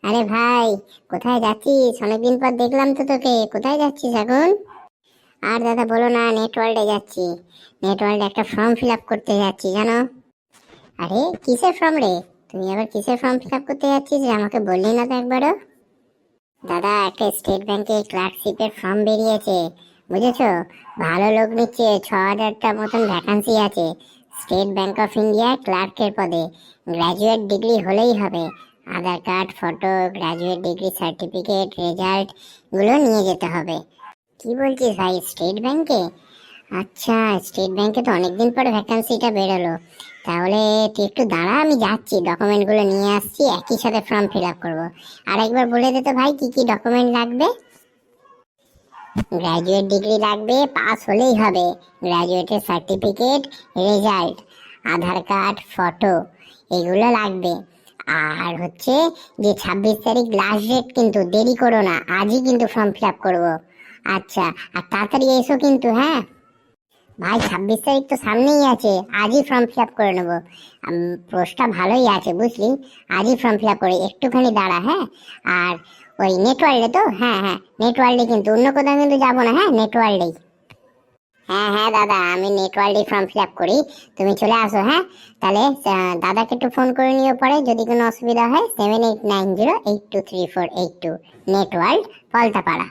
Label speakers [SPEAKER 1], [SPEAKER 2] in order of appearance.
[SPEAKER 1] আরে ভাই, কোথায় যাচ্ছিস? অনেকদিন পর দেখলাম তো তোকে। কোথায় যাচ্ছিস এখন? আর দাদা বলো না, নেটওয়ার্ল্ডে যাচ্ছি। নেটওয়ার্ল্ডে একটা ফর্ম ফিল আপ করতে যাচ্ছি জানো। আরে কিসের ফর্ম রে? তুমি আবার কিসের ফর্ম ফিল আপ করতে যাচ্ছিস রে? আমাকে বললি না তো একবারও। দাদা, একটা স্টেট ব্যাংকে ক্লার্কশিপের ফর্ম বেরিয়েছে, বুঝেছো? ভালো লোক নিচ্ছে, 6,000টা মতন ভ্যাকান্সি আছে। স্টেট ব্যাংক অফ ইন্ডিয়া ক্লার্কের পদে। গ্র্যাজুয়েট ডিগ্রি হলেই হবে। Aadhaar card, photo, graduate degree certificate, result গুলো নিয়ে যেতে হবে। কি বলছিস ভাই, স্টেট ব্যাংকে? আচ্ছা, স্টেট ব্যাংকে তো অনেকদিন পরে ভ্যাকান্সিটা বেরোলো। তাহলে তুই একটু দাঁড়া, আমি যাচ্ছি, ডকুমেন্টগুলো নিয়ে আসছি, একই সাথে ফর্ম ফিল আপ করবো। আর একবার বলে দে তো ভাই, কি কি ডকুমেন্ট লাগবে। গ্র্যাজুয়েট ডিগ্রি লাগবে, পাস হলেই হবে। গ্র্যাজুয়েটের সার্টিফিকেট, রেজাল্ট, আধার কার্ড, ফটো, এগুলো লাগবে। আর হচ্ছে যে 26 তারিখ লাস্ট ডেট, কিন্তু দেরি করো না, আজই কিন্তু ফর্ম ফিল আপ করবো। আচ্ছা, আর তাড়াতাড়ি এসো কিন্তু, হ্যাঁ। ভাই, 26 তারিখ তো সামনেই আছে, আজই ফর্ম ফিল আপ করে নেবো। পোস্টটা ভালোই আছে বুঝলি। আজই ফর্ম ফিল আপ করে একটুখানি দাঁড়া, হ্যাঁ। আর ওই নেটওয়ার্ল্ডে তো, হ্যাঁ হ্যাঁ, নেটওয়ার্ল্ডে, কিন্তু অন্য কোথাও কিন্তু যাবো না, হ্যাঁ, নেটওয়ার্ল্ডেই। হ্যাঁ হ্যাঁ দাদা, আমি নেটওয়ার্ল্ডেই ফর্ম ফিল আপ করি। তুমি চলে আসো, হ্যাঁ। তাহলে দাদাকে একটু ফোন করে নিও পরে, যদি কোনো অসুবিধা হয়। 7890823482, নেটওয়ার্ল্ড, পলতাপাড়া।